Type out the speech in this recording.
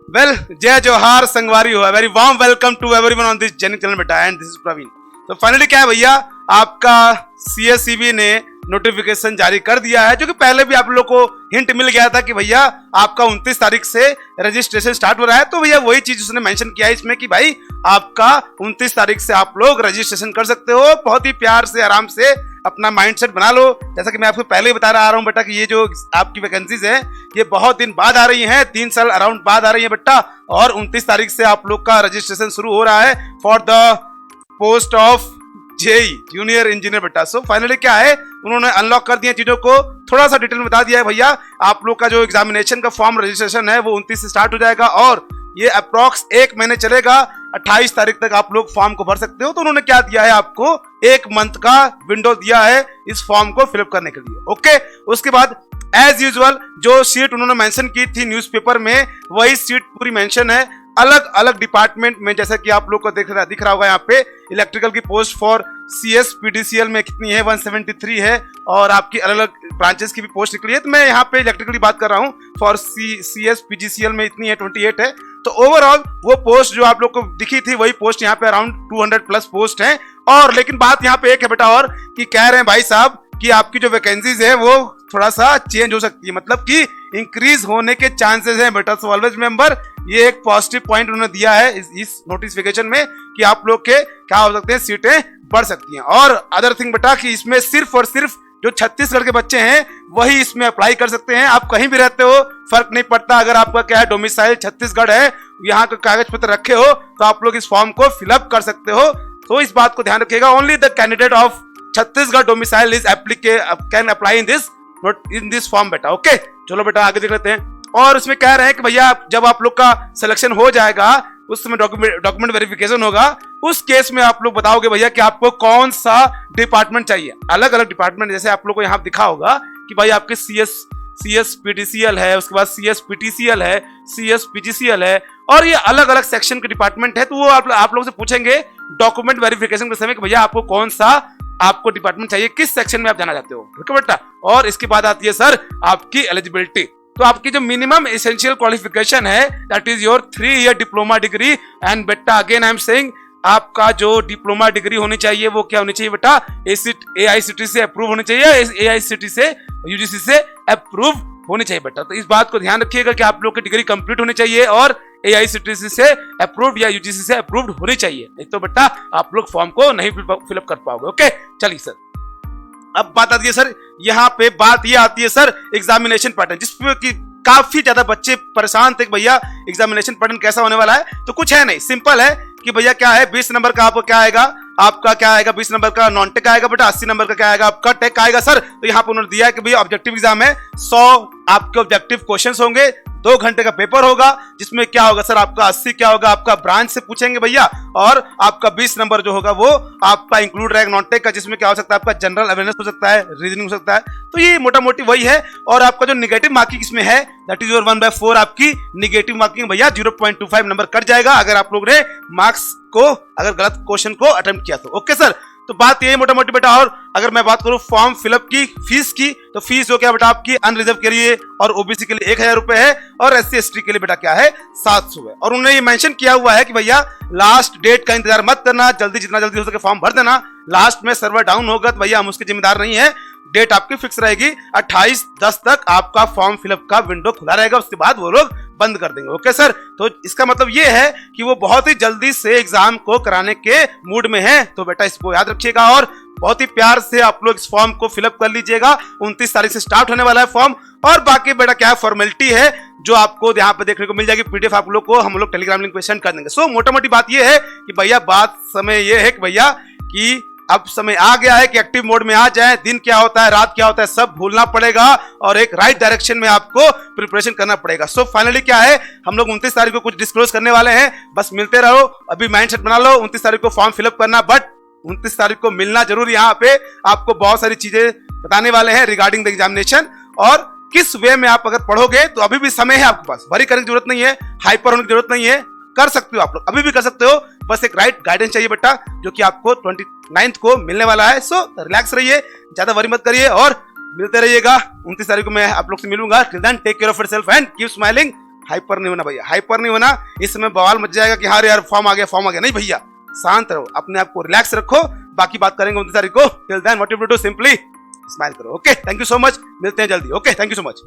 Well जय जोहार संगवारी हो, very warm welcome to everyone on this genic channel बेटा, एंड दिस इज प्रवीण। तो फाइनली क्या है भैया, आपका सीएसईबी ने नोटिफिकेशन जारी कर दिया है, जो कि पहले भी आप लोग को हिंट मिल गया था कि भैया आपका 29 तारीख से रजिस्ट्रेशन स्टार्ट हो रहा है। तो भैया वही चीज उसने मेंशन किया है इसमें कि भाई आपका 29 तारीख से आप लोग रजिस्ट्रेशन कर सकते हो। बहुत ही प्यार से आराम से अपना माइंडसेट बना लो। जैसा कि मैं आपको पहले ही बता रहा हूं बेटा कि ये जो आपकी वैकेंसीज है ये बहुत दिन बाद आ रही हैं, 3 साल अराउंड बाद आ रही है बेटा, और 29 तारीख से आप लोग का रजिस्ट्रेशन शुरू हो रहा है for the post of JE junior engineer बेटा। सो फाइनली क्या है, उन्होंने अनलॉक कर दिया चीजों को, थोड़ा सा डिटेल में बता दिया है भैया। आप लोग का जो एग्जामिनेशन का फॉर्म रजिस्ट्रेशन है वो 29 से स्टार्ट हो जाएगा और ये अप्रॉक्स 1 महीने चलेगा। 28 तारीख तक आप लोग फॉर्म को भर सकते हो। तो उन्होंने क्या दिया है, आपको 1 मंथ का विंडो दिया है इस फॉर्म को फिलअप करने के लिए। ओके, उसके बाद एज यूजुअल जो सीट उन्होंने मेंशन की थी न्यूज़पेपर में, वही सीट पूरी मेंशन है अलग अलग डिपार्टमेंट में। जैसा कि आप लोग को दिख रहा होगा यहाँ पे, इलेक्ट्रिकल की पोस्ट फॉर CS PDCL में कितनी है, 173 है, और आपकी अलग अलग ब्रांचेस की भी पोस्ट निकली है। तो मैं यहाँ पे इलेक्ट्रिकल की बात कर रहा हूँ, फॉर CS PGCL में इतनी है, 28 है। तो ओवरऑल वो पोस्ट जो आप लोग को दिखी थी वही पोस्ट यहाँ पे अराउंड 200 प्लस पोस्ट है। और लेकिन बात यहाँ पे एक है बेटा, और कि कह रहे हैं भाई साहब कि आपकी जो वैकेंसीज है वो थोड़ा सा चेंज हो सकती है, मतलब कि इंक्रीज होने के चांसेस हैं बेटा। सो ऑलवेज रिमेंबर, ये एक पॉजिटिव पॉइंट उन्होंने दिया है इस नोटिफिकेशन में कि आप लोग के क्या हो सकते हैं, सीटें बढ़ सकती हैं। और अदर थिंग बेटा कि इसमें सिर्फ और सिर्फ जो छत्तीसगढ़ के बच्चे हैं वही इसमें अप्लाई कर सकते हैं। आप कहीं भी रहते हो फर्क नहीं पड़ता, अगर आपका क्या है डोमिसाइल छत्तीसगढ़ है, यहाँ का कागज पत्र रखे हो तो आप लोग इस फॉर्म को फिलअप कर सकते हो। तो इस बात को ध्यान रखिएगा, only the candidate of Chhattisgarh domicile is can apply in this form बेटा। ओके, चलो बेटा आगे देख लेते हैं। और उसमें कह रहे हैं कि भैया जब आप लोग का सिलेक्शन हो जाएगा उस समय डॉक्यूमेंट वेरिफिकेशन होगा, उस केस में आप लोग बताओगे भैया कि आपको कौन सा डिपार्टमेंट चाहिए। अलग अलग डिपार्टमेंट, जैसे आप लोग को यहाँ दिखा होगा कि भाई आपके CS PDCL है, उसके बाद CS PTCL है, CS PGCL है, और ये अलग अलग सेक्शन के डिपार्टमेंट है। तो वो आप लोग से पूछेंगे डॉक्यूमेंट वेरिफिकेशन के समय कि भैया आपको कौन सा आपको डिपार्टमेंट चाहिए, किस सेक्शन में आप जाना चाहते हो। ठीक है बेटा। और इसके बाद आती है सर आपकी एलिजिबिलिटी। तो आपकी जो मिनिमम एसेंशियल क्वालिफिकेशन है that is your 3 year diploma degree. And बेटा अगेन आई एम सेइंग, आपका जो डिप्लोमा डिग्री होनी चाहिए वो क्या होनी चाहिए बेटा, AICTE से अप्रूव होनी चाहिए, AICTE से UGC से अप्रूव होनी चाहिए बेटा। तो इस बात को ध्यान रखिएगा कि आप लोग की डिग्री कंप्लीट होनी चाहिए और AICTE से अप्रूव्ड या UGC से अप्रूव्ड होनी चाहिए, नहीं तो बेटा आप लोग फॉर्म को नहीं फिलअप कर पाओगे। ओके, चलिए सर अब बात आती है सर, यहाँ पे बात ये आती है सर एग्जामिनेशन पैटर्न, जिसपे कि काफी ज्यादा बच्चे परेशान थे भैया एग्जामिनेशन पैटर्न कैसा होने वाला है। तो कुछ है नहीं, सिंपल है कि भैया क्या है, 20 नंबर का आपको क्या आएगा, आपका क्या आएगा, 20 नंबर का नॉन टेक आएगा बेटा, 80 नंबर का क्या आएगा, आपका टेक आएगा सर। तो यहाँ पे उन्होंने दिया है कि भैया ऑब्जेक्टिव एग्जाम है, 100 आपके ऑब्जेक्टिव क्वेश्चंस होंगे, 2 घंटे का पेपर होगा, जिसमें क्या होगा सर, आपका 80 क्या होगा, आपका ब्रांच से पूछेंगे भैया, और आपका 20 नंबर जो होगा वो आपका इंक्लूड रहेगा नॉन टेक का, जिसमें क्या हो सकता है, आपका जनरल अवेयरनेस हो सकता है, रीजनिंग हो सकता है। तो ये मोटा मोटी वही है। और आपका जो निगेटिव मार्किंग इसमें है दैट इज योर 1/4 आपकी निगेटिव मार्किंग भैया 0.25 नंबर कट जाएगा अगर आप लोग ने मार्क्स को अगर गलत क्वेश्चन को अटेम्प्ट किया तो। ओके सर, तो बात ये मोटा मोटी बेटा। और अगर मैं बात करूं फॉर्म फिलअप की फीस की, तो फीस जो क्या बेटा आपकी अनरिजर्व के लिए और OBC के लिए 1000 रुपए है, और SC ST के लिए बेटा क्या है 700 है। और उन्होंने ये मेंशन किया हुआ है कि भैया लास्ट डेट का इंतजार मत करना, जल्दी जितना जल्दी हो सके फॉर्म भर देना। लास्ट में सर्वर डाउन होगा तो भैया हम उसके जिम्मेदार नहीं है, डेट आपकी फिक्स रहेगी, 28/10 तक आपका फॉर्म फिलअप का विंडो खुला रहेगा, उसके बाद वो लोग बंद कर देंगे। ओके सर, तो इसका मतलब ये है कि वो बहुत ही जल्दी से एग्जाम को कराने के मूड में है। तो बेटा इसको याद रखिएगा और बहुत ही प्यार से आप लोग इस फॉर्म को फिलअप कर लीजिएगा। 29 तारीख से स्टार्ट होने वाला है फॉर्म। और बाकी बेटा क्या फॉर्मेलिटी है जो आपको यहाँ पे देखने को मिल जाएगी, PDF आप लोग को हम लोग टेलीग्राम लिंक पे सेंड कर देंगे। सो मोटा मोटी बात ये है कि भैया बात समय ये है कि भैया कि अब समय आ गया है कि एक्टिव मोड में आ जाए। दिन क्या होता है, रात क्या होता है, सब भूलना पड़ेगा और एक राइट डायरेक्शन में आपको प्रिपरेशन करना पड़ेगा। सो फाइनली क्या है, हम लोग 29 तारीख को कुछ डिस्क्लोज करने वाले हैं, बस मिलते रहो, अभी माइंडसेट बना लो। 29 तारीख को फॉर्म फिलअप करना, बट 29 तारीख को मिलना जरूर। यहाँ पे आपको बहुत सारी चीजें बताने वाले हैं रिगार्डिंग द एग्जामिनेशन, और किस वे में आप अगर पढ़ोगे तो अभी भी समय है आपके पास, वरी करने की जरूरत नहीं है, हाइपर होने की जरूरत नहीं है, कर सकते हो आप लोग, अभी भी कर सकते हो। बस एक राइट गाइडेंस चाहिए बेटा, जो कि आपको 29 को मिलने वाला है। सो रिलैक्स रहिए, ज्यादा वरी मत करिए और मिलते रहिएगा। 29 तारीख को मैं आप लोग से मिलूंगा। Till then take care of yourself and keep smiling. Hyper नहीं होना भैया, हाइपर नहीं होना। इस समय बवाल मच जाएगा कि हाँ यार फॉर्म आ गया, फॉर्म आ गया। नहीं भैया, शांत रहो, अपने आप को रिलैक्स रखो, बाकी बात करेंगे 29 तारीख को। Till then what you do, simply smile करो। Okay, thank you so much, मिलते हैं जल्दी। Okay, thank you so much.